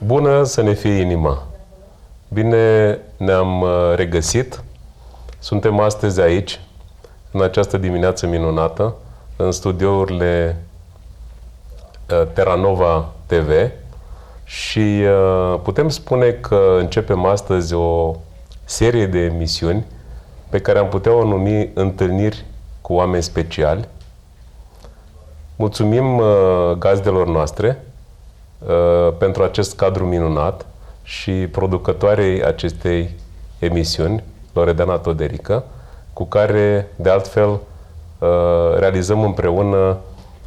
Bună să ne fie inima! Bine ne-am regăsit. Suntem astăzi aici, în această dimineață minunată, în studiourile Terranova TV și putem spune că începem astăzi o serie de emisiuni pe care am putea o numi Întâlniri cu oameni speciali. Mulțumim gazdelor noastre pentru acest cadru minunat și producătoarei acestei emisiuni, Loredana Toderică, cu care, de altfel, realizăm împreună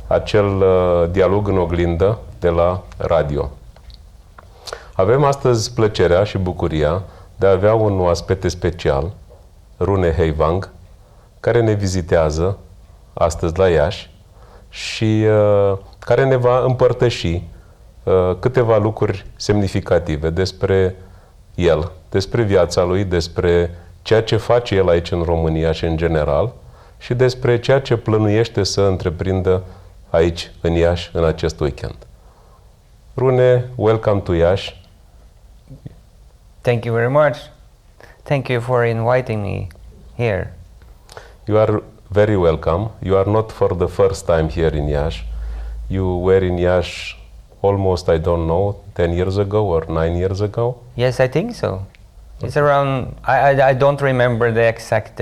acel dialog în oglindă de la radio. Avem astăzi plăcerea și bucuria de a avea un oaspete special, Rune Heivang, care ne vizitează astăzi la Iași și care ne va împărtăși câteva lucruri semnificative despre el, despre viața lui, despre ceea ce face el aici în România și în general și despre ceea ce plănuiește să întreprindă aici, în Iași, în acest weekend. Rune, welcome to Iași. Thank you very much. Thank you for inviting me here. You are very welcome. You are not for the first time here in Iași. You were in Iași almost, I don't know, 10 years ago or 9 years ago? Yes, I think so. It's around, I don't remember the exact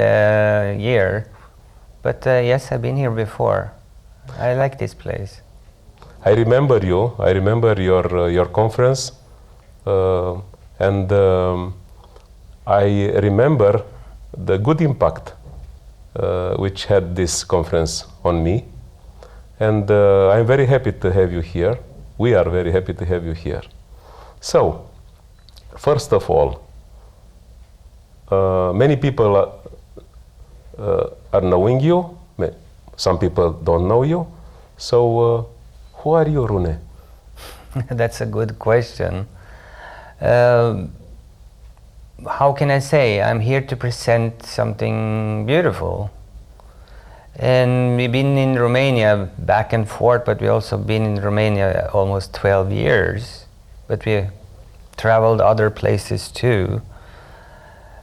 year, but yes, I've been here before. I like this place. I remember you. I remember your conference, and I remember the good impact which had this conference on me. And I'm very happy to have you here. We are very happy to have you here. So, first of all, many people are knowing you. Some people don't know you. So, who are you, Rune? That's a good question. How can I say? I'm here to present something beautiful. And we've been in Romania back and forth, but we also been in Romania almost 12 years. But we traveled other places too.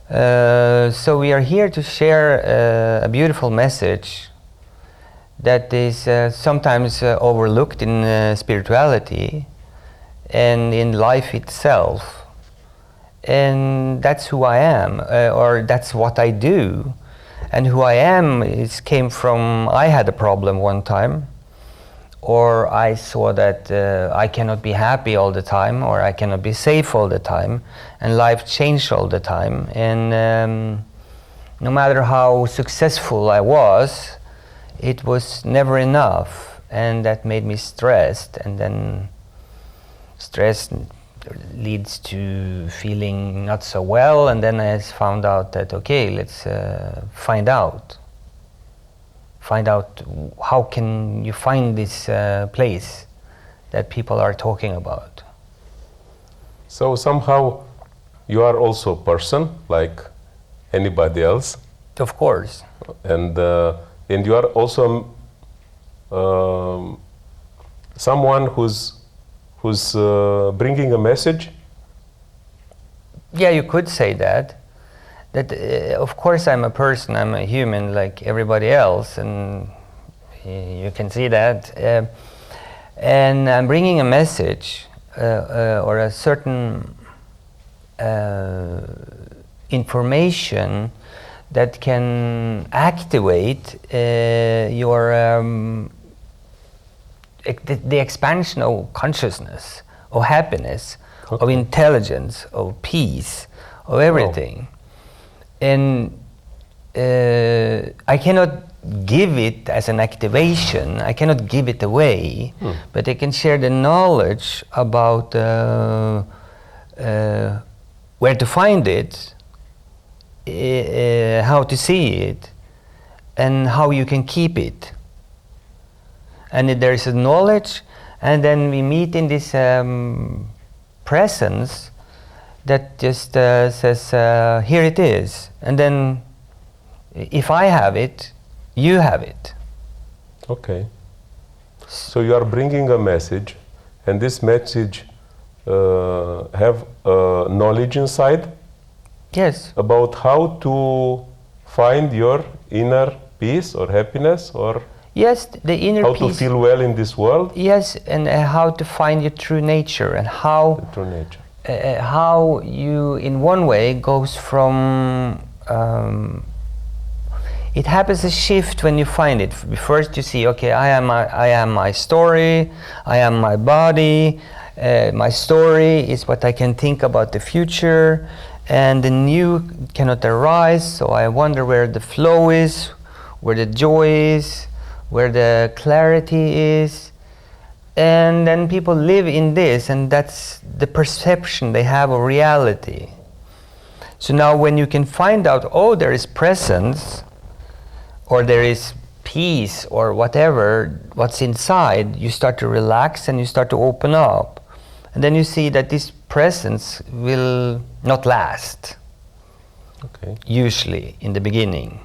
So we are here to share a beautiful message that is sometimes overlooked in spirituality and in life itself. And that's who I am, or that's what I do. And who I am came from, I had a problem one time, or I saw that I cannot be happy all the time, or I cannot be safe all the time, and life changed all the time. And no matter how successful I was, it was never enough, and that made me stressed, and then stress leads to feeling not so well, and then I found out that okay, let's find out how can you find this place that people are talking about. So somehow you are also a person like anybody else. Of course. And you are also someone who's bringing a message? Yeah, you could say that. That of course I'm a person, I'm a human like everybody else, and you can see that. And I'm bringing a message or a certain information that can activate your the expansion of consciousness, of happiness, okay, of intelligence, of peace, of everything. Oh. And I cannot give it as an activation, I cannot give it away, but I can share the knowledge about where to find it, how to see it, and how you can keep it. And there is a knowledge, and then we meet in this presence that just says, here it is. And then if I have it, you have it. Okay. So you are bringing a message, and this message have knowledge inside Yes. about how to find your inner peace or happiness, or Yes, the inner how peace. to feel well in this world, Yes, and how to find your true nature, and how true nature. how you, in one way, goes from. It happens a shift when you find it. First, you see, okay, I am my story, I am my body. My story is what I can think about the future, and the new cannot arise. So I wonder where the flow is, where the joy is, where the clarity is. And then people live in this, and that's the perception they have of reality. So now when you can find out, oh, there is presence, or there is peace, or whatever, what's inside, you start to relax and you start to open up. And then you see that this presence will not last, Okay. usually, in the beginning.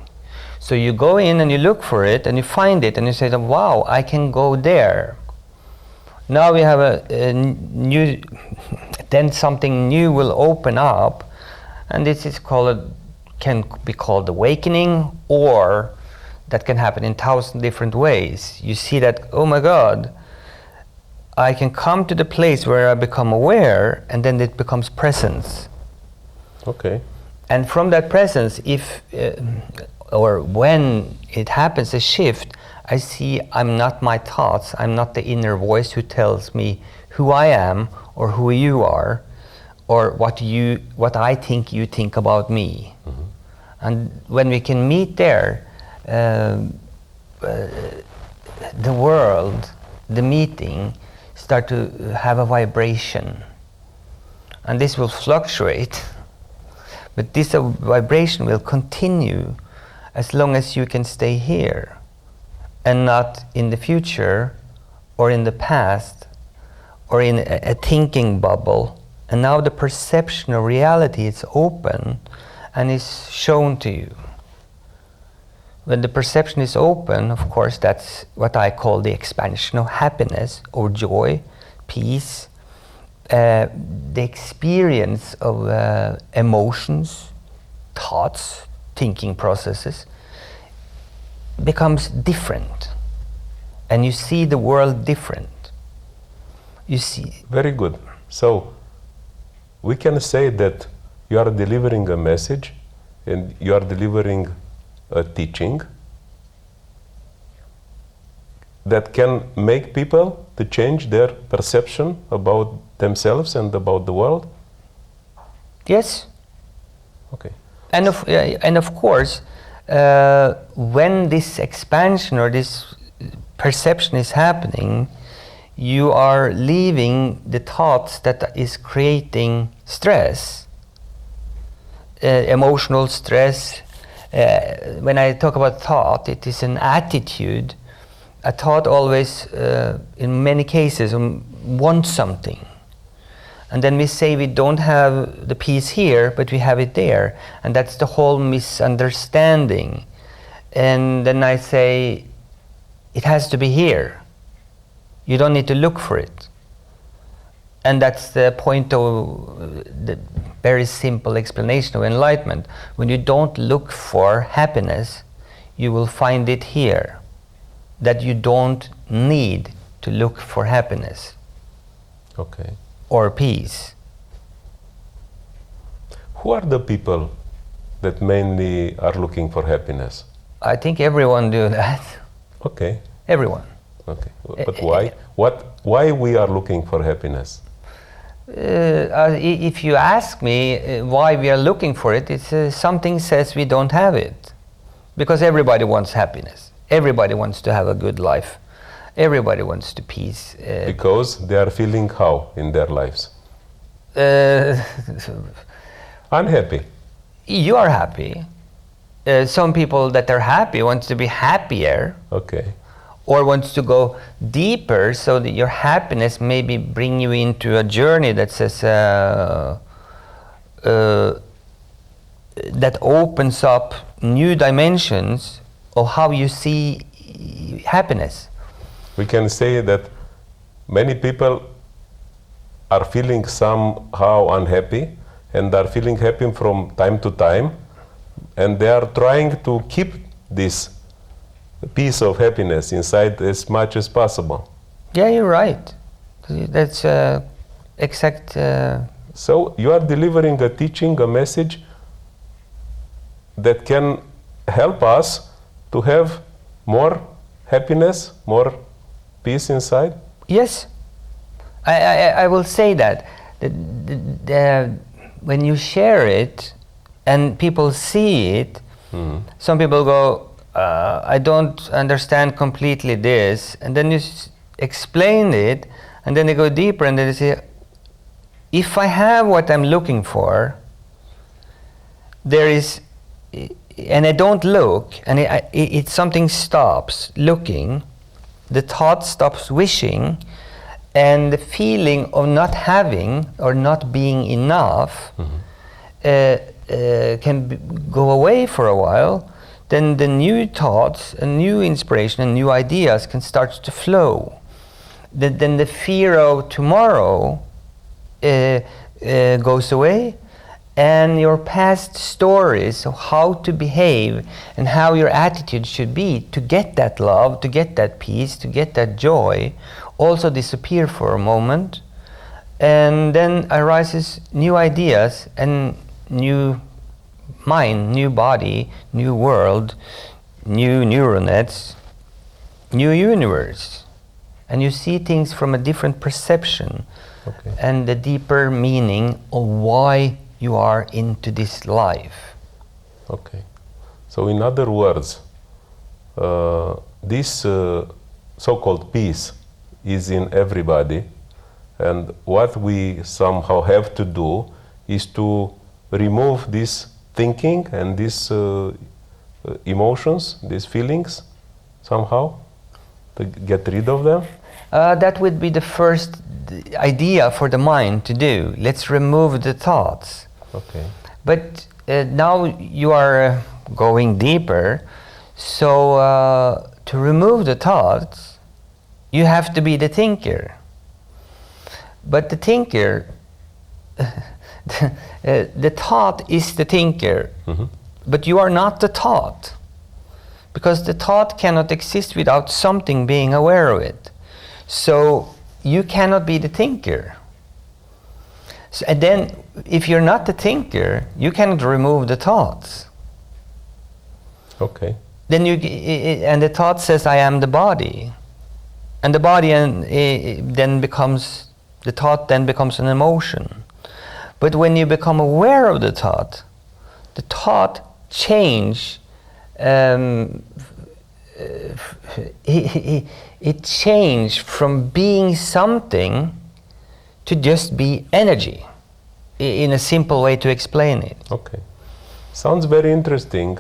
So you go in and you look for it, and you find it, and you say, wow, I can go there. Now we have a new, then something new will open up, and this is can be called awakening, or that can happen in 1,000 different ways. You see that, oh my God, I can come to the place where I become aware, and then it becomes presence. Okay. And from that presence, if or when it happens, a shift, I see I'm not my thoughts, I'm not the inner voice who tells me who I am or who you are, or what I think you think about me. Mm-hmm. And when we can meet there, the world, the meeting, start to have a vibration. And this will fluctuate, but this vibration will continue as long as you can stay here and not in the future or in the past or in a thinking bubble. And now the perception of reality is open and is shown to you. When the perception is open, of course, that's what I call the expansion of happiness or joy, peace, the experience of emotions, thoughts, thinking processes becomes different, and you see the world different. You see. Very good. So we can say that you are delivering a message and you are delivering a teaching that can make people to change their perception about themselves and about the world. Yes. Okay. And of course, when this expansion or this perception is happening, you are leaving the thoughts that is creating stress, emotional stress. When I talk about thought, it is an attitude. A thought always, in many cases, wants something. And then we say we don't have the peace here, but we have it there. And that's the whole misunderstanding. And then I say, it has to be here. You don't need to look for it. And that's the point of the very simple explanation of enlightenment. When you don't look for happiness, you will find it here. That you don't need to look for happiness. Okay. Or peace. Who are the people that mainly are looking for happiness? I think everyone do that. Okay. Everyone. Okay. But why? Why we are looking for happiness? If you ask me why we are looking for it, it's something says we don't have it. Because everybody wants happiness. Everybody wants to have a good life. Everybody wants to peace. Because they are feeling how in their lives? Unhappy. You are happy. Some people that are happy want to be happier. Okay. Or wants to go deeper, so that your happiness maybe bring you into a journey that says that opens up new dimensions of how you see happiness. We can say that many people are feeling somehow unhappy and are feeling happy from time to time, and they are trying to keep this piece of happiness inside as much as possible. Yeah, you're right. That's exact. So you are delivering a teaching, a message that can help us to have more happiness, more peace inside? Yes, I will say that. When you share it and people see it, some people go, I don't understand completely this, and then you explain it, and then they go deeper, and then they say, if I have what I'm looking for, there is, and I don't look, and something stops looking, the thought stops wishing, and the feeling of not having or not being enough can go away for a while, then the new thoughts and new inspiration and new ideas can start to flow. Then the fear of tomorrow goes away, and your past stories of how to behave and how your attitude should be to get that love, to get that peace, to get that joy, also disappear for a moment, and then arises new ideas and new mind, new body, new world, new neural nets, new universe, and you see things from a different perception. Okay. And the deeper meaning of why you are into this life. Okay. So in other words, this so-called peace is in everybody, and what we somehow have to do is to remove this thinking and these emotions, these feelings, somehow, to get rid of them. That would be the first idea for the mind to do. Let's remove the thoughts. Okay. But now you are going deeper, so to remove the thoughts, you have to be the thinker. But the thinker, the thought is the thinker, but you are not the thought, because the thought cannot exist without something being aware of it. So you cannot be the thinker. So, and then, if you're not the thinker, you cannot remove the thoughts. Okay. Then and the thought says, "I am the body," and the body then becomes the thought. Then becomes an emotion. But when you become aware of the thought change. It changed from being something to just be energy, in a simple way to explain it. Okay. Sounds very interesting.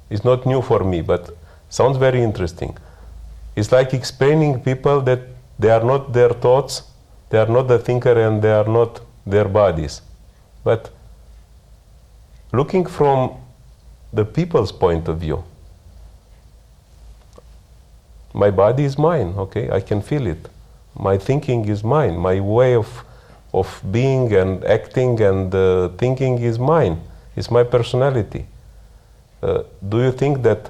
It's not new for me, but sounds very interesting. It's like explaining people that they are not their thoughts, they are not the thinker, and they are not their bodies. But looking from the people's point of view, my body is mine, okay? I can feel it. My thinking is mine. My way of being and acting and thinking is mine. It's my personality. Do you think that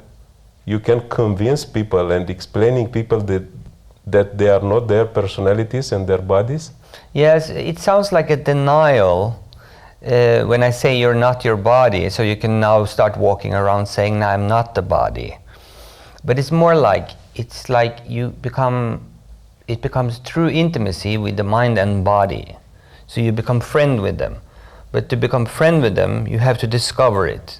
you can convince people and explaining people that they are not their personalities and their bodies? Yes, it sounds like a denial when I say you're not your body, so you can now start walking around saying, "No, I'm not the body." But it's more like, it's like it becomes true intimacy with the mind and body. So you become friend with them. But to become friend with them, you have to discover it.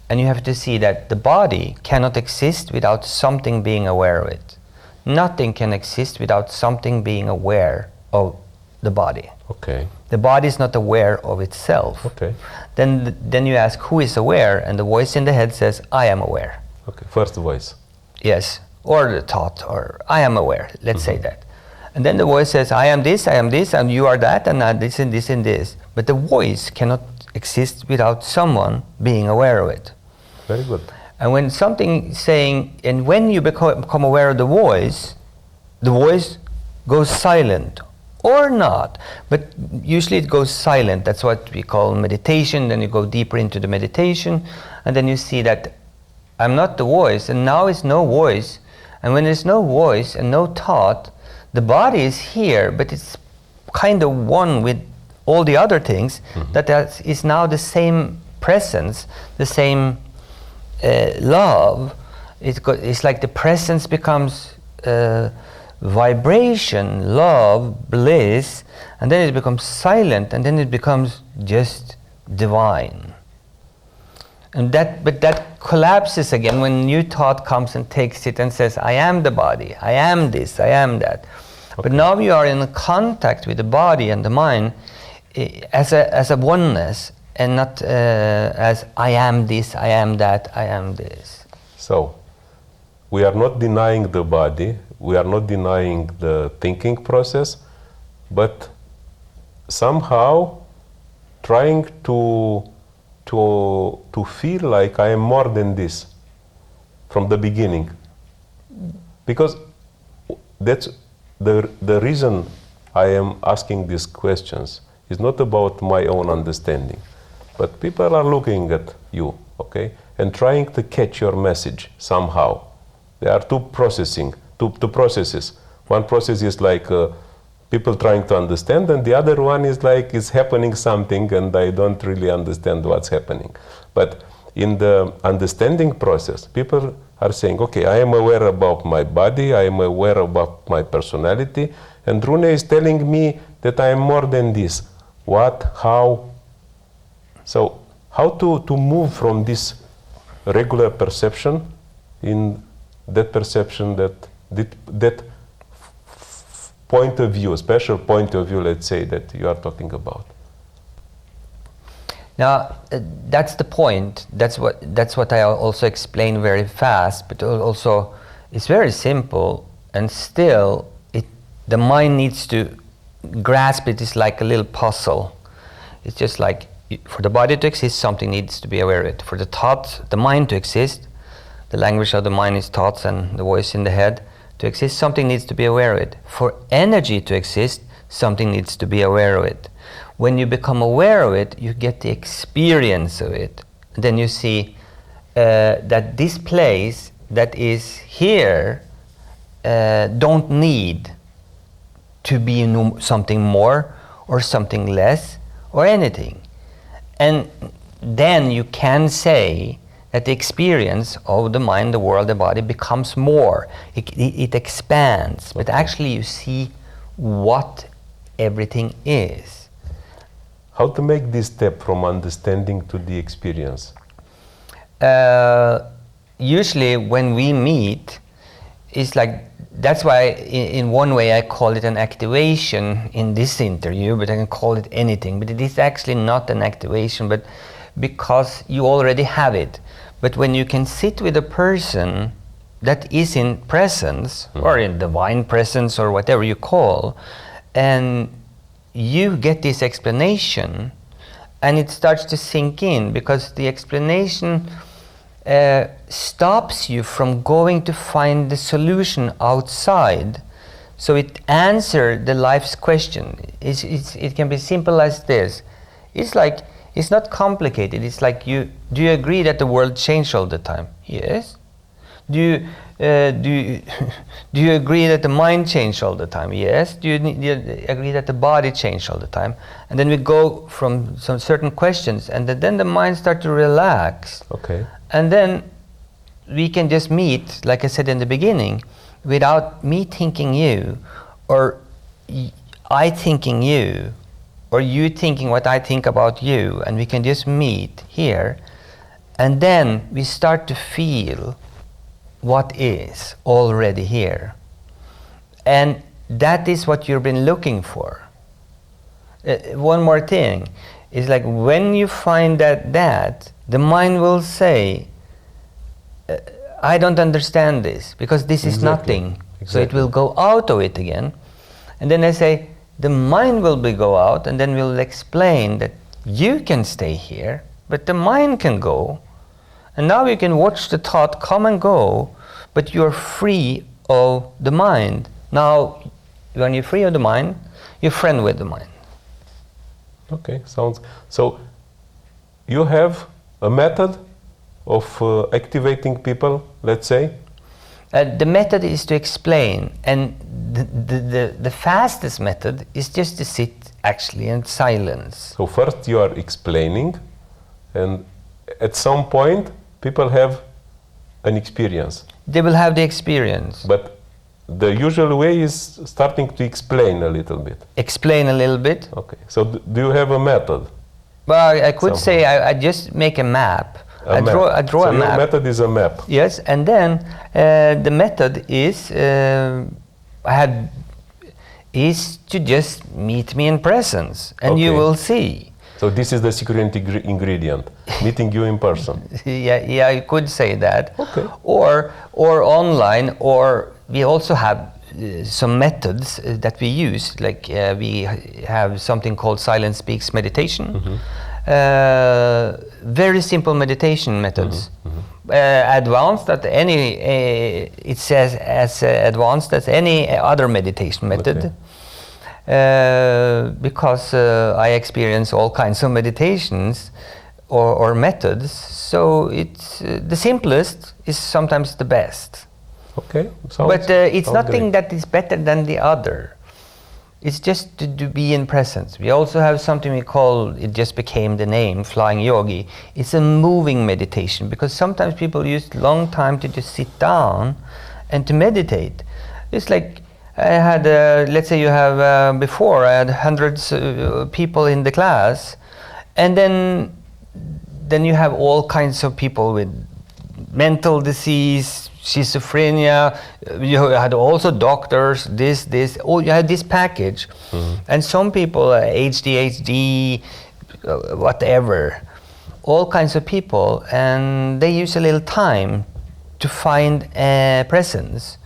And you have to see that the body cannot exist without something being aware of it. Nothing can exist without something being aware of the body. Okay. The body is not aware of itself. Okay. Then you ask, who is aware? And the voice in the head says, "I am aware." Okay. First voice. Yes, or the thought, or "I am aware," let's say that. And then the voice says, "I am this, and you are that, and this, and this, and this." But the voice cannot exist without someone being aware of it. Very good. And when something saying, and when you become aware of the voice goes silent, or not. But usually it goes silent. That's what we call meditation. Then you go deeper into the meditation, and then you see that I'm not the voice, and now it's no voice. And when there's no voice and no thought, the body is here, but it's kind of one with all the other things. That is now the same presence, the same love. It's like the presence becomes vibration, love, bliss, and then it becomes silent, and then it becomes just divine. But that collapses again when new thought comes and takes it and says, I am the body, I am this, I am that. Okay. But now you are in contact with the body and the mind as a oneness, and not as I am this, I am that, I am this. So, we are not denying the body, we are not denying the thinking process, but somehow trying to feel like I am more than this from the beginning. Because that's the reason I am asking these questions is not about my own understanding, but people are looking at you, okay, and trying to catch your message somehow. There are two processes. One process is like people trying to understand, and the other one is like it's happening something and I don't really understand what's happening. But in the understanding process, people are saying, okay, I am aware about my body, I am aware about my personality, and Rune is telling me that I am more than this. What? How? So, how to move from this regular perception in that perception, that point of view, special point of view, let's say, that you are talking about? Now, that's the point. That's what I also explain very fast, but also it's very simple, and still the mind needs to grasp it. It's like a little puzzle. It's just like, for the body to exist, something needs to be aware of it. For the thoughts, the mind to exist, the language of the mind is thoughts and the voice in the head. To exist, something needs to be aware of it. For energy to exist, something needs to be aware of it. When you become aware of it, you get the experience of it. And then you see that this place that is here don't need to be something more or something less or anything. And then you can say that the experience of the mind, the world, the body becomes more. It expands, but actually you see what everything is. How to make this step from understanding to the experience? Usually when we meet, it's like, that's why in one way I call it an activation in this interview, but I can call it anything. But it is actually not an activation, but because you already have it. But when you can sit with a person that is in presence, or in divine presence, or whatever you call, and you get this explanation, and it starts to sink in, because the explanation stops you from going to find the solution outside. So it answers the life's question. It can be simple as this. It's like, it's not complicated. It's like, do you agree that the world changes all the time? Yes. Do you agree that the mind changes all the time? Yes. Do you agree that the body changes all the time? And then we go from some certain questions, and then the mind starts to relax. Okay. And then we can just meet, like I said in the beginning, without me thinking you, or I thinking you, or you thinking what I think about you, and we can just meet here, and then we start to feel what is already here. And that is what you've been looking for. One more thing is, like, when you find that the mind will say, I don't understand this, because this is nothing. So it will go out of it again. And then I say, the mind will go out, and then we'll explain that you can stay here, but the mind can go. And now you can watch the thought come and go, but you're free of the mind. Now when you're free of the mind, you're friend with the mind. Okay, sounds... So, you have a method of activating people, let's say? The method is to explain, and the fastest method is just to sit actually in silence. So first you are explaining, and at some point people have an experience. They will have the experience. But the usual way is starting to explain a little bit. Explain a little bit. Okay, so do you have a method? Well, I could Somehow. say I just make a map. I map. draw So a map. your method is a map. Yes, and then the method is is to just meet me in presence, and you Okay. will see. So this is the secret ingredient, meeting you in person. Yeah, you could say that. Okay. Or online, or we also have some methods that we use, like we have something called Silent Speaks meditation. Mm-hmm. Very simple meditation methods. Advanced at any, it says as advanced as any other meditation method. Okay. Because I experience all kinds of meditations or methods, so it's the simplest is sometimes the best. Okay, But it's sounds nothing great. that is better than the other. It's just to be in presence. We also have something we call, it just became the name, Flying Yogi. It's a moving meditation, because sometimes people use long time to just sit down and to meditate. It's like I had, let's say you have, before I had hundreds of people in the class, and then you have all kinds of people with mental disease, schizophrenia, you had also doctors, you had this package. And some people, ADHD, whatever, all kinds of people, and they use a little time to find presence.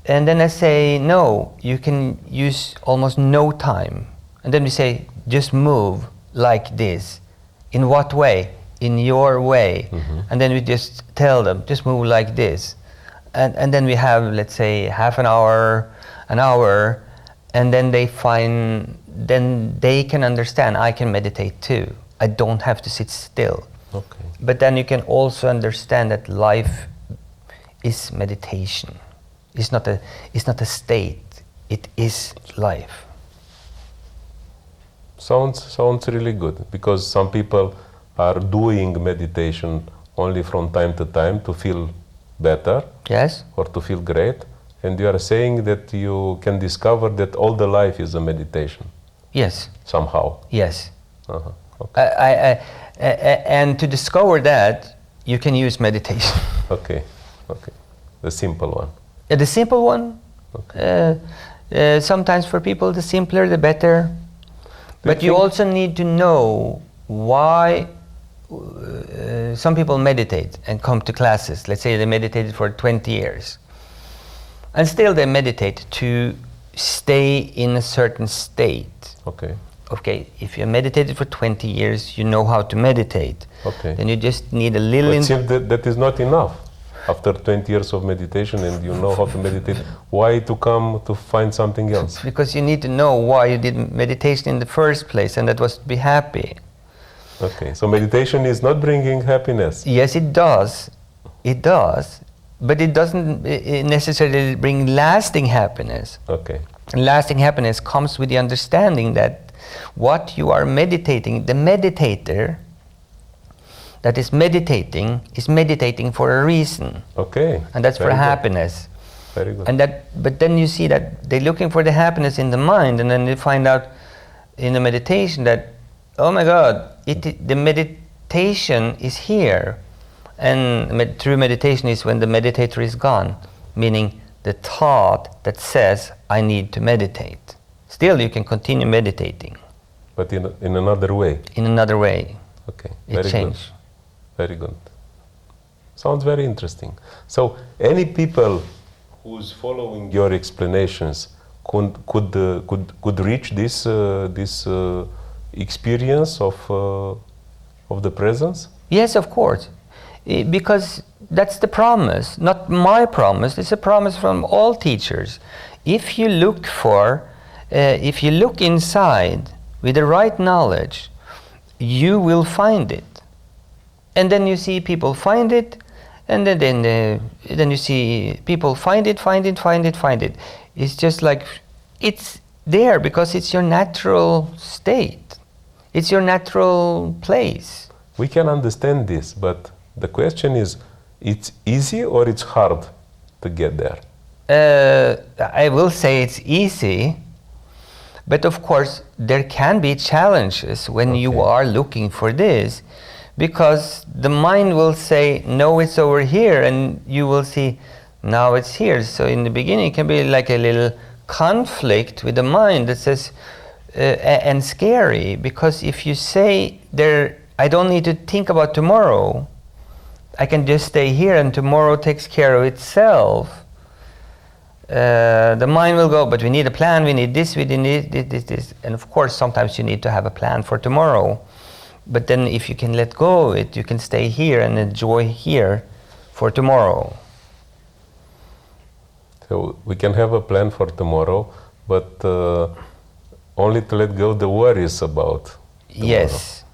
And then I say, no, you can use almost no time. And then we say, just move like this. In what way? In your way. And then we just tell them, just move like this. And then we have, let's say, half an hour, and then they can understand, I can meditate too. I don't have to sit still. Okay. But then you can also understand that life is meditation. It's not a state, it is life. Sounds really good, because some people are doing meditation only from time to time to feel better. Yes? Or to feel great, and you are saying that you can discover that all the life is a meditation Yes. somehow. Yes. Okay. And to discover that, you can use meditation. Okay, the simple one. The simple one, Okay. sometimes for people, the simpler, the better. But you think- also need to know why some people meditate and come to classes. Let's say they meditated for 20 years. And still they meditate to stay in a certain state. Okay. Okay, if you meditated for 20 years, you know how to meditate. Okay. Then you just need a little... But it seems that is not enough. After 20 years of meditation and you know how to meditate, why to come to find something else? Because you need to know why you did meditation in the first place, and that was to be happy. Okay, so meditation is not bringing happiness. Yes, it does. It does. But it doesn't necessarily bring lasting happiness. Okay. And lasting happiness comes with the understanding that what you are meditating, the meditator that is meditating for a reason. Okay. And that's for Very good. happiness. Very good. And but then you see that they're looking for the happiness in the mind, and then they find out in the meditation that, oh my God, the meditation is here. And true meditation is when the meditator is gone, meaning the thought that says, I need to meditate. Still, you can continue meditating. But in another way. In another way. Okay. It Very changed. good. Very good. Sounds very interesting. So, any people who's following your explanations could reach this experience of the presence? Yes, of course. Because that's the promise, not my promise, it's a promise from all teachers. if you look inside with the right knowledge, you will find it. And then you see people find it, and then you see people find it. It's just like, it's there because it's your natural state. It's your natural place. We can understand this, but the question is, it's easy or it's hard to get there? I will say it's easy, but of course there can be challenges when you are looking for this, because the mind will say, no, it's over here, and you will see, now it's here. So in the beginning it can be like a little conflict with the mind that says, and scary, because if you say, I don't need to think about tomorrow, I can just stay here and tomorrow takes care of itself. The mind will go, but we need a plan, we need this, we need this. And of course, sometimes you need to have a plan for tomorrow. But then if you can let go of it, you can stay here and enjoy here for tomorrow. So we can have a plan for tomorrow, but only to let go the worries about tomorrow. Yes.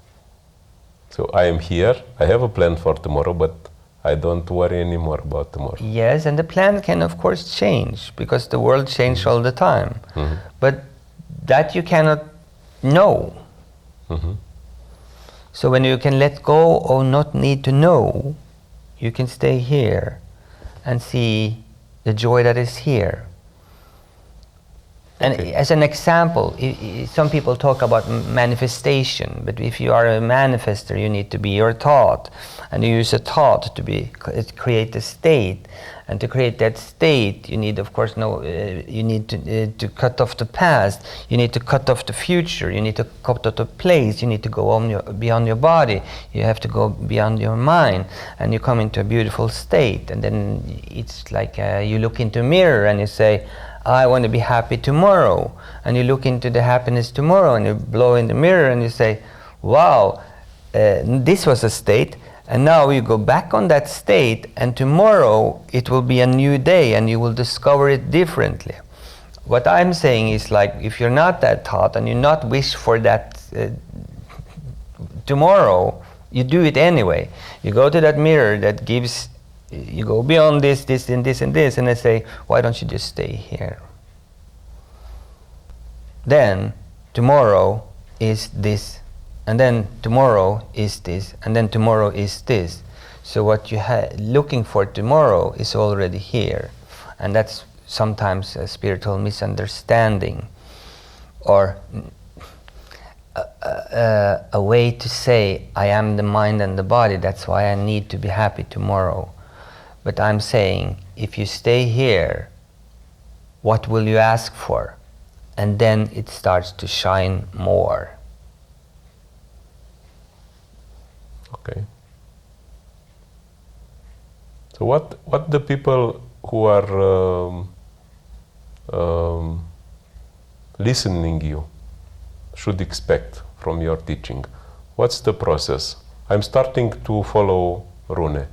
So I am here, I have a plan for tomorrow, but I don't worry anymore about tomorrow. Yes, and the plan can of course change, because the world changes all the time. Mm-hmm. But that you cannot know. Mm-hmm. So when you can let go or not need to know, you can stay here and see the joy that is here. And as an example, some people talk about manifestation, but if you are a manifester, you need to be your thought, and you use a thought to create a state, and to create that state, you need, of course, you need to cut off the past, you need to cut off the future, you need to cut off the place, you need to go beyond your body, you have to go beyond your mind, and you come into a beautiful state, and then it's like you look into a mirror and you say, I want to be happy tomorrow. And you look into the happiness tomorrow and you blow in the mirror and you say, wow, this was a state, and now you go back on that state, and tomorrow it will be a new day and you will discover it differently. What I'm saying is, like, if you're not that thought and you not wish for that tomorrow, you do it anyway. You go to that mirror that gives, you go beyond this, this, and this, and this, and I say, why don't you just stay here? Then tomorrow is this, and then tomorrow is this, and then tomorrow is this. So what you looking for tomorrow is already here, and that's sometimes a spiritual misunderstanding, or a way to say, I am the mind and the body, that's why I need to be happy tomorrow. But I'm saying, if you stay here, what will you ask for? And then it starts to shine more. Okay. So what the people who are listening you should expect from your teaching? What's the process? I'm starting to follow Rune.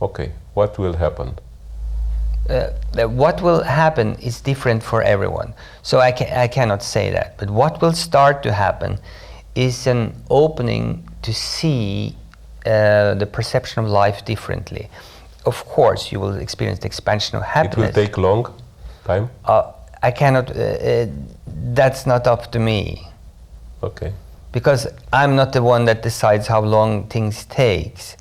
Okay, what will happen? What will happen is different for everyone. So I cannot say that. But what will start to happen is an opening to see the perception of life differently. Of course, you will experience the expansion of happiness. It will take long time? I cannot, that's not up to me. Okay. Because I'm not the one that decides how long things takes.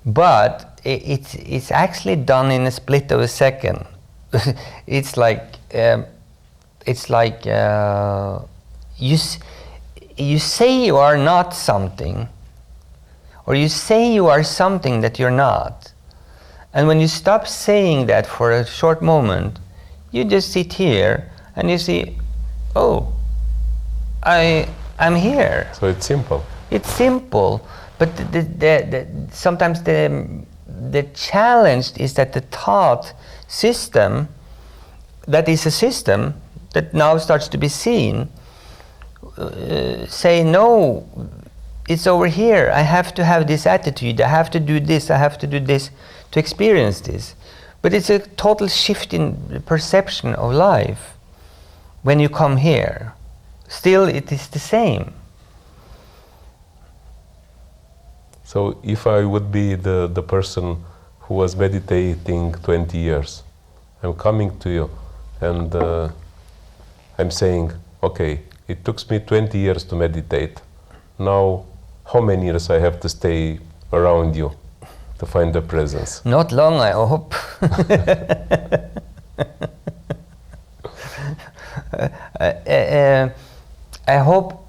But it's actually done in a split of a second. It's like you say you are not something, or you say you are something that you're not. And when you stop saying that for a short moment, you just sit here and you see, oh, I'm here. So it's simple. It's simple, but sometimes the challenge is that the thought system, that is a system that now starts to be seen, say, no, it's over here. I have to have this attitude. I have to do this. I have to do this to experience this. But it's a total shift in perception of life. when you come here, still it is the same. So if I would be the person who was meditating 20 years, I'm coming to you and I'm saying, okay, it took me 20 years to meditate. Now, how many years I have to stay around you to find the presence? Not long, I hope. I hope,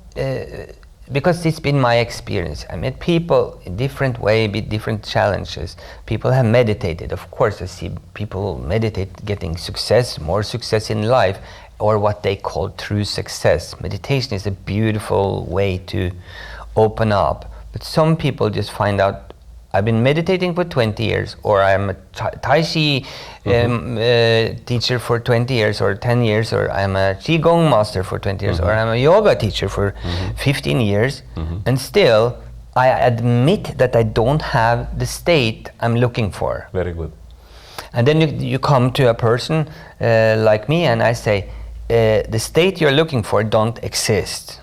because it's been my experience. I met people in different way, with different challenges. People have meditated. Of course, I see people meditate, getting success, more success in life, or what they call true success. Meditation is a beautiful way to open up. But some people just find out, I've been meditating for 20 years, or I'm a Tai Chi teacher for 20 years or 10 years, or I'm a Qigong master for 20 years, or I'm a yoga teacher for 15 years, and still I admit that I don't have the state I'm looking for. Very good. And then you come to a person like me and I say, the state you're looking for don't exist.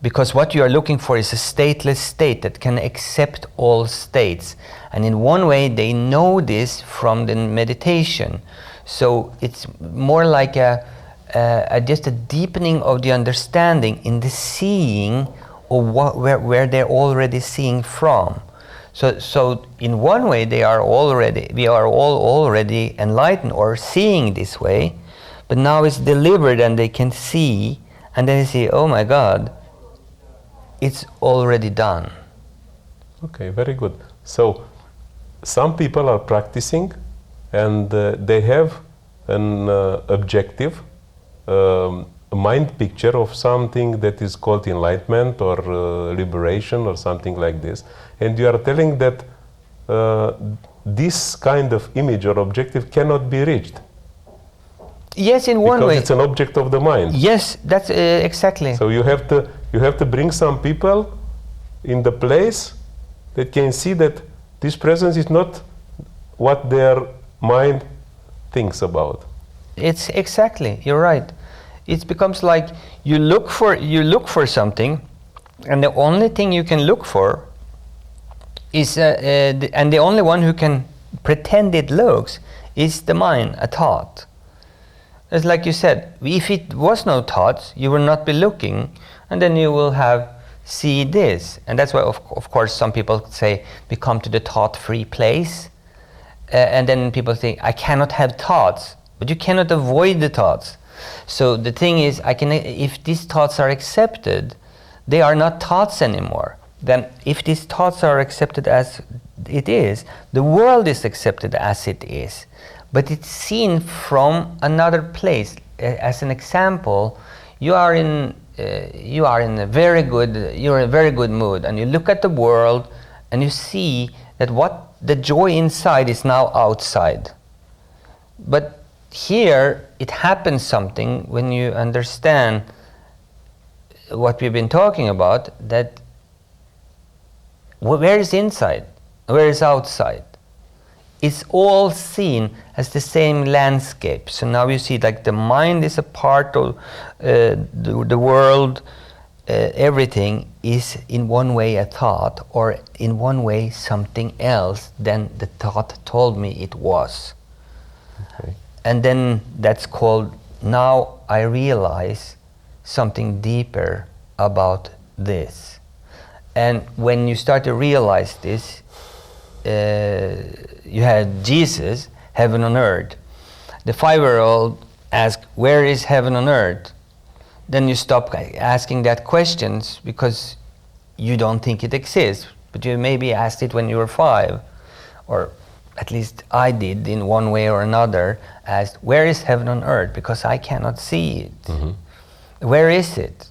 Because what you are looking for is a stateless state that can accept all states. And in one way, they know this from the meditation. So it's more like just a deepening of the understanding in the seeing of where they're already seeing from. So in one way, we are all already enlightened or seeing this way. But now it's delivered and they can see, and then they say, oh my God, it's already done. Okay, very good. So some people are practicing and they have an objective, a mind picture of something that is called enlightenment or liberation or something like this. And you are telling that this kind of image or objective cannot be reached. Yes, in one way. Because it's an object of the mind. Yes, that's exactly. So you have to bring some people in the place that can see that this presence is not what their mind thinks about. It's exactly, you're right. It becomes like you look for something, and the only thing you can look for is, and the only one who can pretend it looks is the mind, a thought. It's like you said, if it was no thoughts, you will not be looking, and then you will see this. And that's why, of course, some people say, we come to the thought-free place, and then people think, I cannot have thoughts, but you cannot avoid the thoughts. So the thing is, if these thoughts are accepted, they are not thoughts anymore. Then if these thoughts are accepted as it is, the world is accepted as it is. But it's seen from another place. As an example, you're in a very good mood, and you look at the world and you see that what the joy inside is now outside. But here it happens something when you understand what we've been talking about, that where is inside, where is outside? It's all seen as the same landscape. So now you see, like, the mind is a part of the world. Everything is in one way a thought, or in one way something else than the thought told me it was. Okay. And then that's called, now I realize something deeper about this. And when you start to realize this, you had Jesus, heaven on earth. The 5-year-old asked, where is heaven on earth? Then you stop asking that questions because you don't think it exists. But you maybe asked it when you were 5, or at least I did in one way or another, asked, where is heaven on earth? Because I cannot see it. Mm-hmm. Where is it?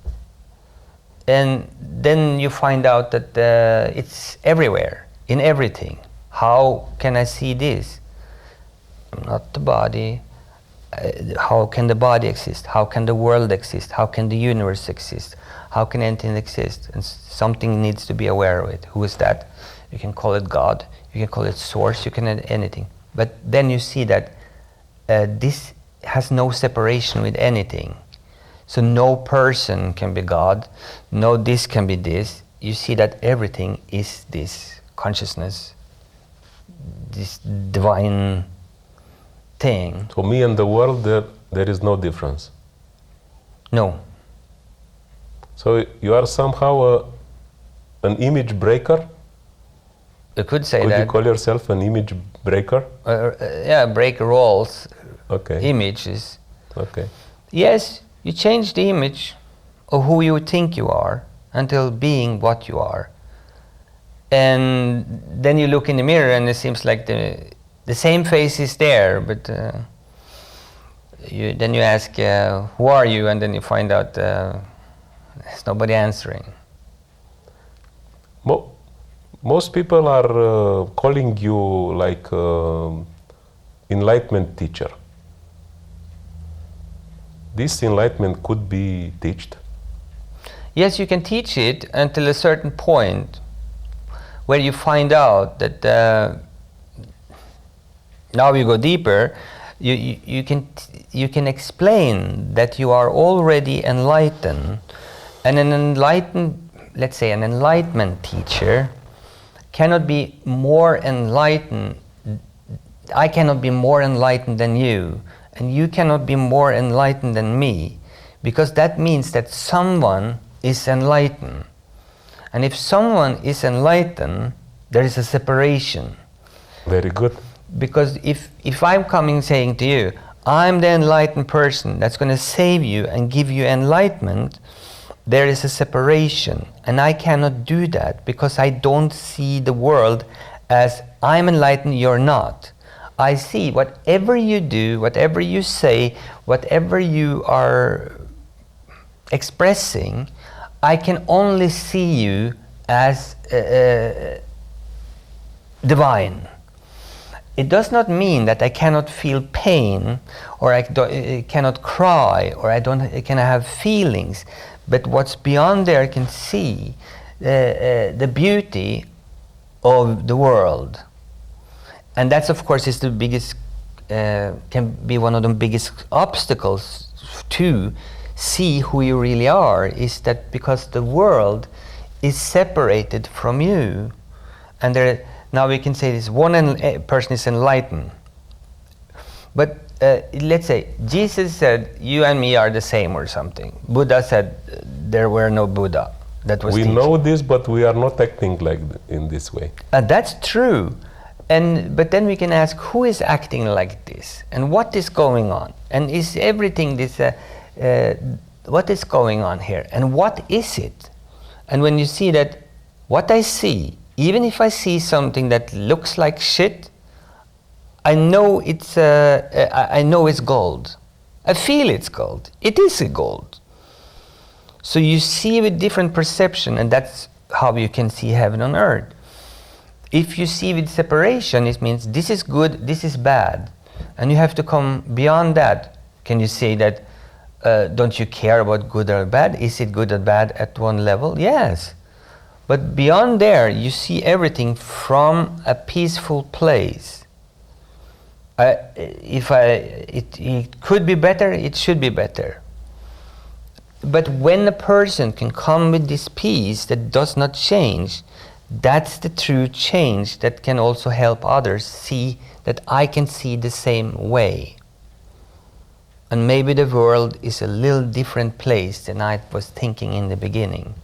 And then you find out that it's everywhere, in everything. How can I see this? I'm not the body. How can the body exist? How can the world exist? How can the universe exist? How can anything exist? And something needs to be aware of it. Who is that? You can call it God. You can call it source. You can add anything. But then you see that this has no separation with anything. So no person can be God, no this can be this. You see that everything is this consciousness, this divine thing. So me and the world, there is no difference. No. So you are somehow an image breaker? You could say Could that. you call yourself an image breaker? Yeah, break roles, Okay. images. Okay. Yes, you change the image of who you think you are until being what you are. And then you look in the mirror and it seems like the same face is there, but then you ask, who are you? And then you find out there's nobody answering. Most people are calling you like enlightenment teacher. This enlightenment could be taught. Yes, you can teach it until a certain point where you find out that now you go deeper, you can explain that you are already enlightened, and let's say an enlightenment teacher cannot be more enlightened. I cannot be more enlightened than you, and you cannot be more enlightened than me, because that means that someone is enlightened. And if someone is enlightened, there is a separation. Very good. Because if I'm coming saying to you, I'm the enlightened person that's going to save you and give you enlightenment, there is a separation. And I cannot do that because I don't see the world as I'm enlightened, you're not. I see whatever you do, whatever you say, whatever you are expressing, I can only see you as divine. It does not mean that I cannot feel pain, or I cannot cry, or I cannot have feelings. But what's beyond there can see the beauty of the world. And that's, of course, is the biggest, can be one of the biggest obstacles to see who you really are, is that because the world is separated from you. And now we can say this one person is enlightened. But let's say Jesus said, you and me are the same or something. Buddha said there were no Buddha. That was we teaching. know this, but we are not acting like in this way. That's true. But then we can ask, who is acting like this? And what is going on? And is everything this, what is going on here? And what is it? And when you see that, what I see, even if I see something that looks like shit, I know it's gold. I feel it's gold. It is a gold. So you see with different perception, and that's how you can see heaven on earth. If you see with separation, it means this is good, this is bad. And you have to come beyond that. Can you say that, don't you care about good or bad? Is it good or bad at one level? Yes. But beyond there, you see everything from a peaceful place. It could be better, it should be better. But when a person can come with this peace that does not change, that's the true change that can also help others see that I can see the same way. And maybe the world is a little different place than I was thinking in the beginning.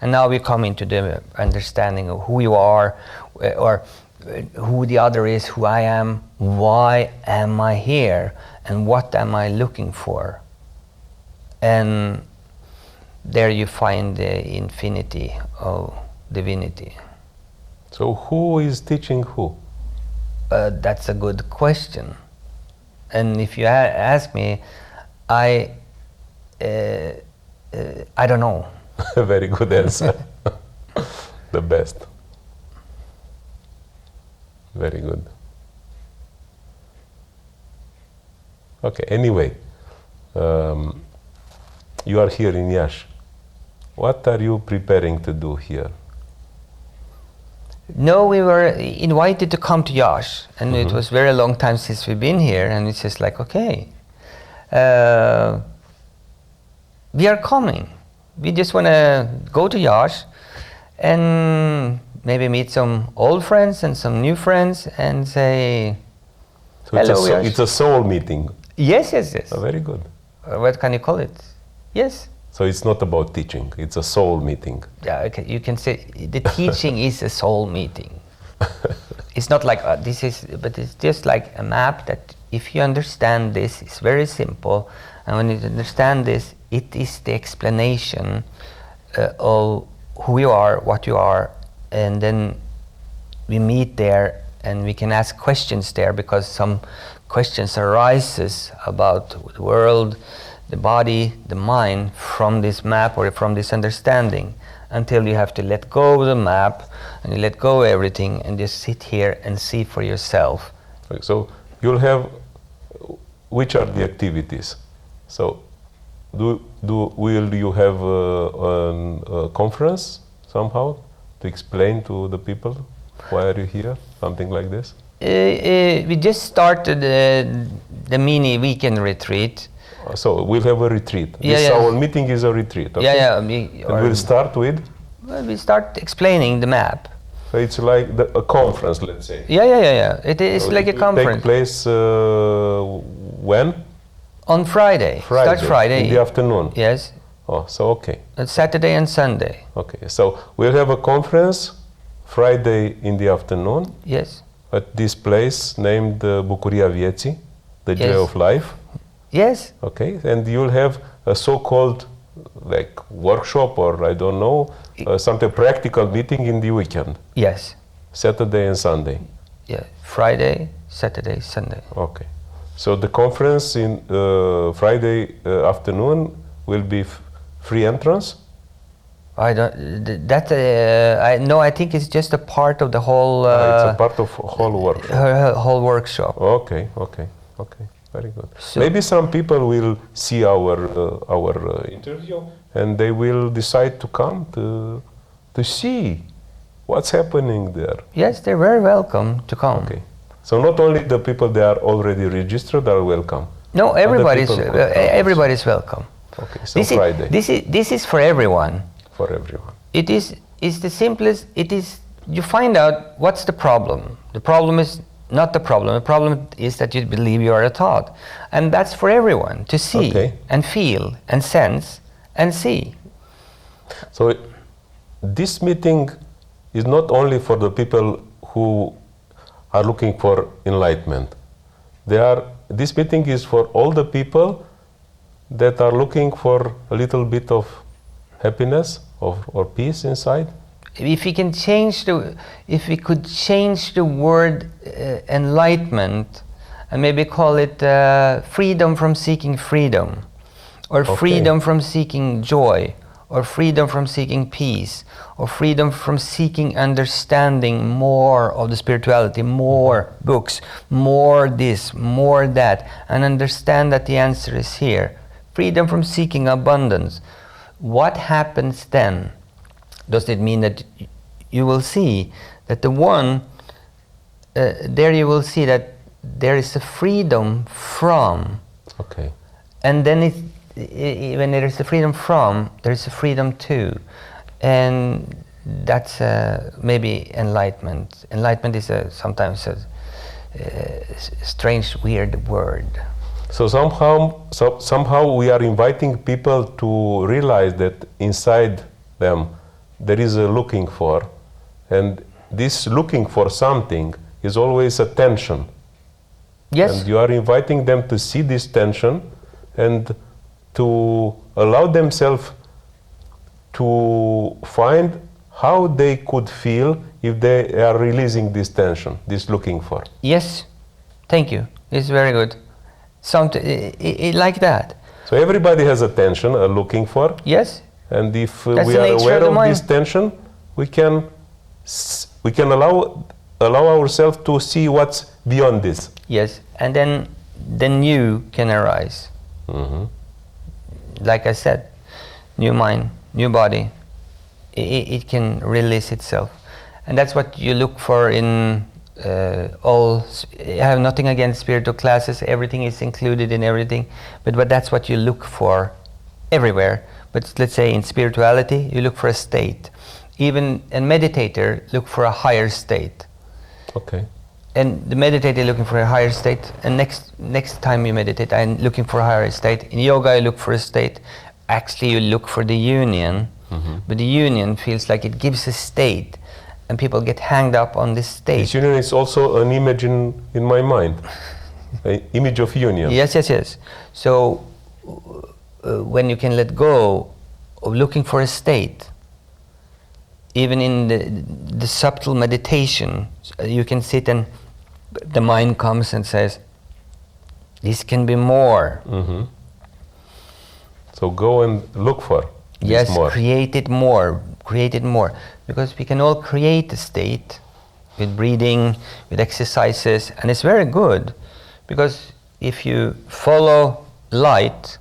And now we come into the understanding of who you are, or who the other is, who I am, why am I here, and what am I looking for. And there you find the infinity of divinity. So who is teaching who? That's a good question. And if you ask me, I don't know. Very good answer. The best. Very good. Okay, anyway, you are here in Iași. What are you preparing to do here? No, we were invited to come to Yash, and it was very long time since we've been here, and it's just like, okay, we are coming. We just want to go to Yash and maybe meet some old friends and some new friends and say, So it's, hello, Yash. it's a soul meeting. Yes, yes, yes. Oh, very good. What can you call it? Yes. So it's not about teaching, it's a soul meeting. Yeah, okay. You can say the teaching is a soul meeting. It's not like this is, but it's just like a map that if you understand this, it's very simple. And when you understand this, it is the explanation of who you are, what you are, and then we meet there and we can ask questions there because some questions arises about the world, the body, the mind from this map or from this understanding, until you have to let go of the map and you let go of everything and just sit here and see for yourself. Okay, so you'll have, which are the activities? So will you have a conference somehow to explain to the people why are you here, something like this? We just started the mini weekend retreat. So we'll have a retreat. Yeah, This yeah. our meeting is a retreat. Okay? Yeah, And we'll start with. we start explaining the map. So it's like a conference, let's say. Yeah. It is So like it a will conference. Take place when? On Friday. Start Friday. In the afternoon. Yes. Oh, so okay. Saturday and Sunday. Okay, so we'll have a conference Friday in the afternoon Yes. at this place named Bucuria Vieții, the joy Yes. of life. Yes. Okay, and you'll have a so-called like workshop or I don't know, something practical meeting in the weekend, Yes. Saturday and Sunday. Yeah. Friday, Saturday, Sunday. Okay, so the conference in Friday afternoon will be free entrance. I don't. I think it's just a part of the whole. It's a part of whole workshop. Whole workshop. Okay, very good. So- Maybe some people will see our interview and they will decide to come to see what's happening there. Yes, they're very welcome to come. Okay, so not only the people that are already registered are welcome. No, everybody's people could come. everybody's welcome. Okay, so Friday This is for everyone. for everyone. It's the simplest. It is. You find out what's the problem. The problem is not the problem. The problem is that you believe you are a thought, and that's for everyone to see Okay. and feel and sense and see. So this meeting is not only for the people who are looking for enlightenment. This meeting is for all the people that are looking for a little bit of happiness or peace inside. If we could change the word enlightenment and maybe call it freedom from seeking freedom, or Okay. freedom from seeking joy, or freedom from seeking peace, or freedom from seeking understanding more of the spirituality, more books, more this, more that, and understand that the answer is here. Freedom from seeking abundance. What happens then? Does it mean that you will see that the one, there you will see that there is a freedom from, Okay. and then when there is a freedom from, there is a freedom to, and that's maybe enlightenment. Enlightenment is sometimes a strange, weird word. So somehow we are inviting people to realize that inside them there is a looking for, and this looking for something is always a tension. Yes. And you are inviting them to see this tension and to allow themselves to find how they could feel if they are releasing this tension, this looking for. Yes. Thank you. It's very good. Like that. So everybody has a tension, a looking for. Yes. And if That's we the are nature aware of the of mind. this tension, we can allow ourselves to see what's beyond this. Yes. And then the new can arise. Mhm. Like I said, new mind, new body. It can release itself. And that's what you look for in I have nothing against spiritual classes, everything is included in everything, but that's what you look for everywhere. But let's say in spirituality, you look for a state. Even a meditator look for a higher state. Okay. And the meditator looking for a higher state, and next time you meditate, I'm looking for a higher state. In yoga, you look for a state. Actually, you look for the union, but the union feels like it gives a state, and people get hanged up on this state. This union is also an image in my mind, an image of union. Yes. So when you can let go of looking for a state, even in the subtle meditation, you can sit and the mind comes and says, this can be more. So go and look for yes, this more. Create it more. Because we can all create a state with breathing, with exercises, and it's very good. Because if you follow light,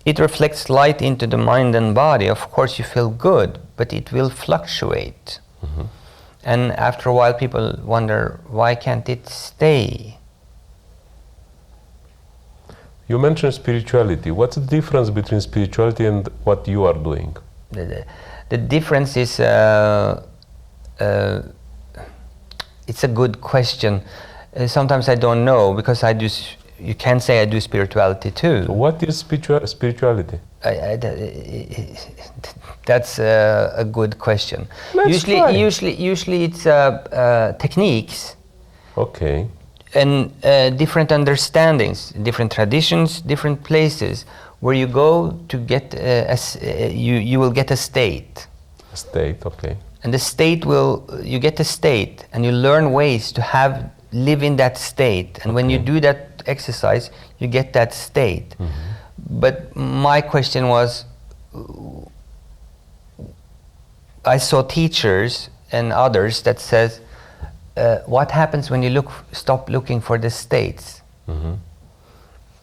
it reflects light into the mind and body. Of course you feel good, but it will fluctuate. And after a while people wonder, why can't it stay? You mentioned spirituality. What's the difference between spirituality and what you are doing? The difference is, it's a good question. Sometimes I don't know, because you can say I do spirituality too. So what is spirituality? That's a good question. Usually it's techniques. Okay. And different understandings, different traditions, different places where you go to get you will get a state. A state, okay. And the state you get a state, and you learn ways to live in that state. And when you do that exercise, you get that state. But my question was, I saw teachers and others that says, what happens when you stop looking for the states?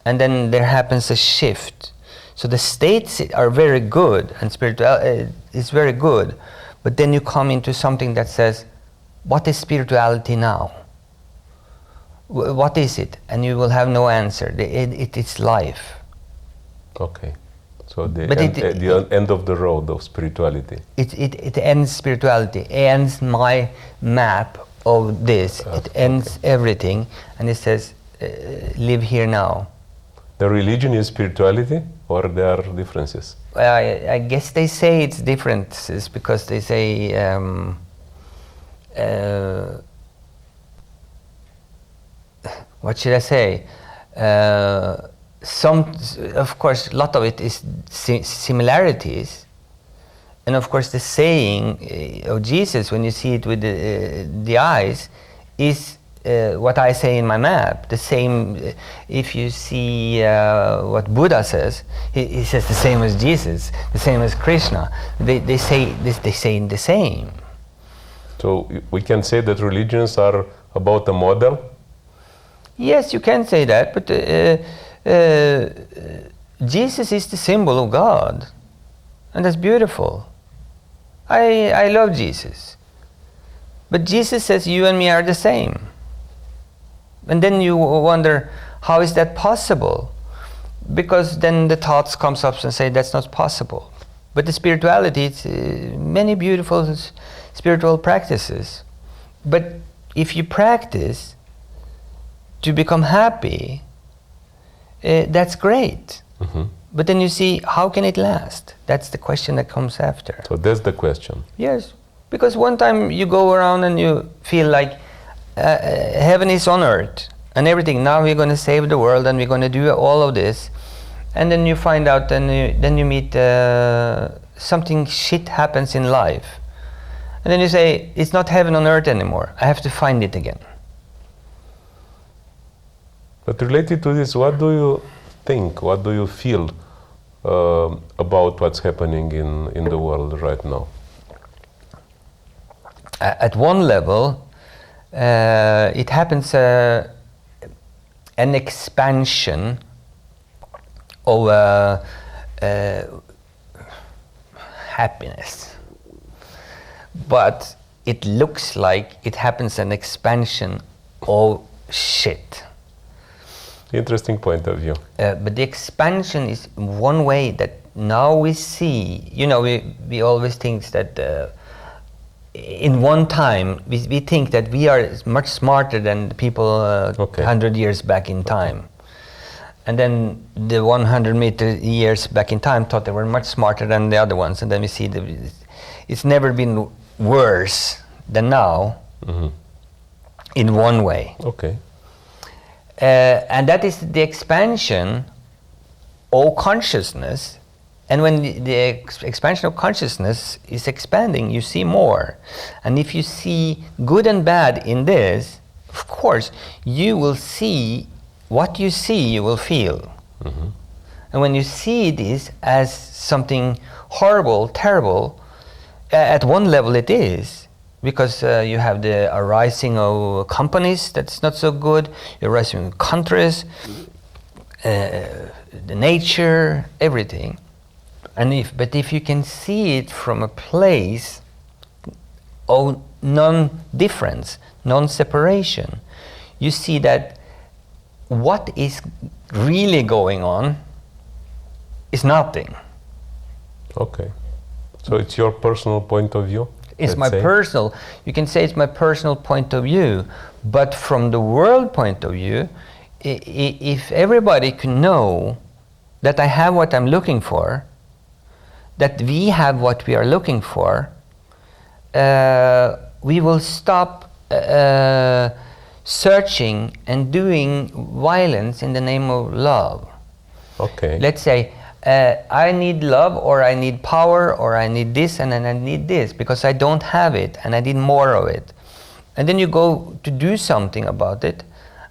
And then there happens a shift. So the states are very good, and spirituality is very good, but then you come into something that says, what is spirituality now? What is it? And you will have no answer. It's life. Okay. So the end of the road of spirituality. It ends spirituality, it ends my map of this. It ends everything, and it says, live here now. The religion is spirituality, or there are differences? I guess they say it's differences, because they say what should I say? Of course, a lot of it is similarities, and of course the saying of Jesus, when you see it with the eyes, is what I say in my map. The same, if you see what Buddha says, he says the same as Jesus, the same as Krishna. They say the same. So we can say that religions are about a model? Yes, you can say that, but Jesus is the symbol of God, and that's beautiful. I love Jesus. But Jesus says you and me are the same. And then you wonder, how is that possible? Because then the thoughts comes up and say that's not possible. But the spirituality, it's many beautiful spiritual practices. But if you practice to become happy, that's great. But then you see, how can it last? That's the question that comes after. So that's the question. Yes, because one time you go around and you feel like heaven is on earth and everything. Now we're going to save the world and we're going to do all of this. And then you find out, and then you meet something shit happens in life. And then you say, it's not heaven on earth anymore. I have to find it again. But related to this, what do you think, what do you feel about what's happening in the world right now? At one level, it happens an expansion of happiness. But it looks like it happens an expansion. Oh shit. Interesting point of view. But the expansion is one way that now we see, we always think that in one time, we think that we are much smarter than the people 100 years back in time. Okay. And then the 100 years back in time thought they were much smarter than the other ones. And then we see that it's never been worse than now, in one way. Okay. And that is the expansion of consciousness. And when the expansion of consciousness is expanding, you see more. And if you see good and bad in this, of course, you will see what you see, you will feel. And when you see this as something horrible, terrible, at one level it is, because you have the arising of companies that's not so good, the arising of countries, the nature, everything. But if you can see it from a place of non-difference, non-separation, you see that what is really going on is nothing. Okay. So it's your personal point of view? It's my personal, you can say it's my personal point of view, but from the world point of view, if everybody can know that I have what I'm looking for, that we have what we are looking for, we will stop searching and doing violence in the name of love. Okay. Let's say, I need love, or I need power, or I need this, and then I need this, because I don't have it, and I need more of it. And then you go to do something about it,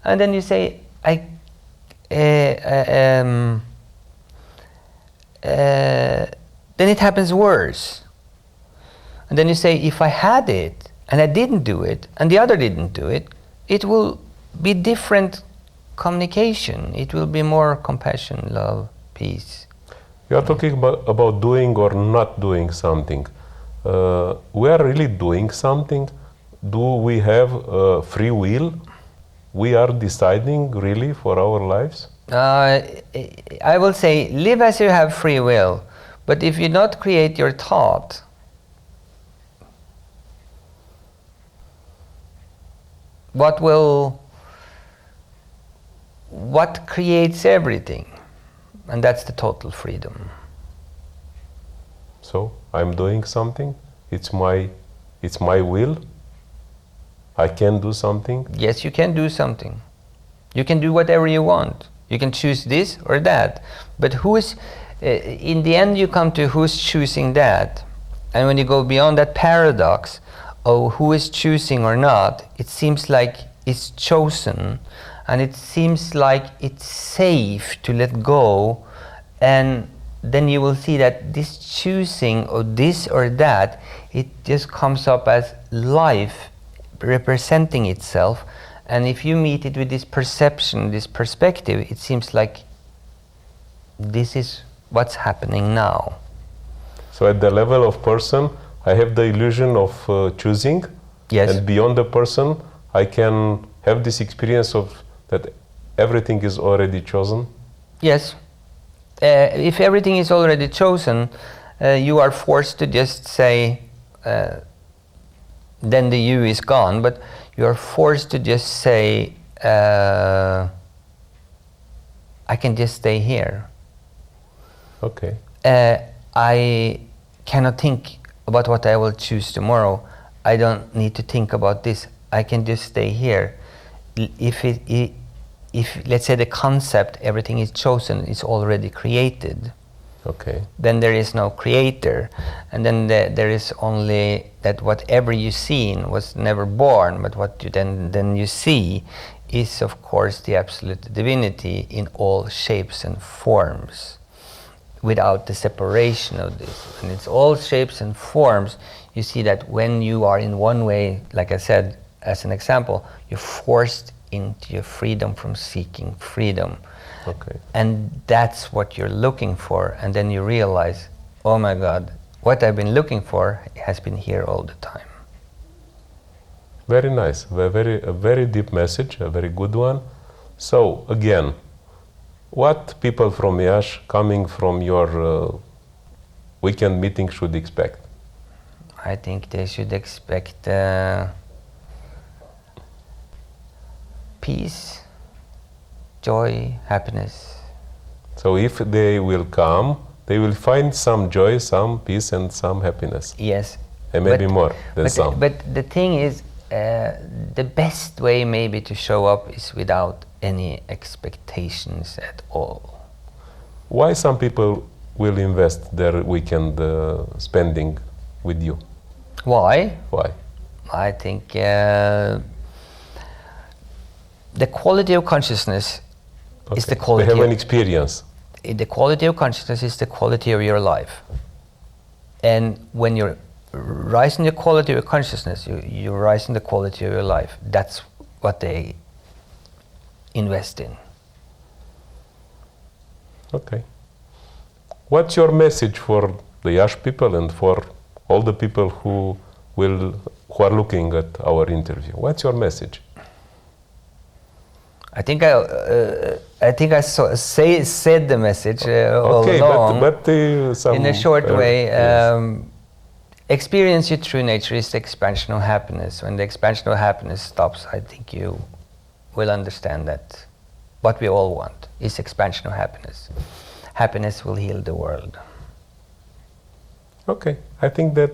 and then you say, then it happens worse. And then you say, if I had it, and I didn't do it, and the other didn't do it, it will be different communication. It will be more compassion, love, peace. You are talking about doing or not doing something. We are really doing something. Do we have free will? We are deciding really for our lives? I will say, live as you have free will. But if you not create your thought, what creates everything? And that's the total freedom. So I'm doing something. It's my will. I can do something. Yes, you can do something. You can do whatever you want. You can choose this or that. But who is, in the end you come to who's choosing that. And when you go beyond that paradox of who is choosing or not, it seems like it's chosen, and it seems like it's safe to let go. And then you will see that this choosing of this or that, it just comes up as life representing itself. And if you meet it with this perception, this perspective, it seems like this is what's happening now. So at the level of person, I have the illusion of choosing. Yes. And beyond the person, I can have this experience of that everything is already chosen. Yes. If everything is already chosen, you are forced to just say, then the you is gone, but you are forced to just say, I can just stay here. Okay. I cannot think about what I will choose tomorrow. I don't need to think about this. I can just stay here. If let's say the concept, everything is chosen, is already created. Okay. Then there is no creator, and then there is only that whatever you seen was never born, but what you then you see is of course the absolute divinity in all shapes and forms, without the separation of this. And it's all shapes and forms. You see that when you are in one way, like I said as an example, you're forced into your freedom from seeking freedom. Okay. And that's what you're looking for. And then you realize, oh my God, what I've been looking for has been here all the time. Very nice. A very deep message, a very good one. So, again, what people from Iași coming from your weekend meeting should expect? I think they should expect peace, joy, happiness. So if they will come, they will find some joy, some peace, and some happiness. Yes. And maybe more than some. But the thing is, the best way maybe to show up is without any expectations at all. Why some people will invest their weekend spending with you? Why? Why? I think the quality of consciousness is the quality. They have an experience. The quality of consciousness is the quality of your life. And when you're rising the quality of your consciousness, you're rising the quality of your life. That's what they invest in. Okay. What's your message for the Iași people and for all the people who are looking at our interview? What's your message? I think I said the message all along. but in a short way, yes. Experience your true nature is the expansion of happiness. When the expansion of happiness stops, I think you will understand that what we all want is expansion of happiness. Happiness will heal the world. Okay, I think that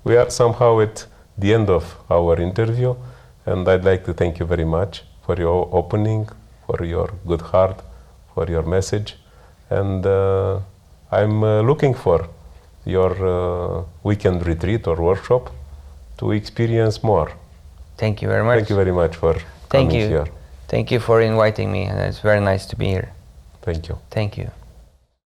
we are somehow at the end of our interview, and I'd like to thank you very much for your opening, for your good heart, for your message, and I'm looking for your weekend retreat or workshop to experience more. Thank you very much. Thank you very much for coming here. Thank you for inviting me, and it's very nice to be here. Thank you. Thank you.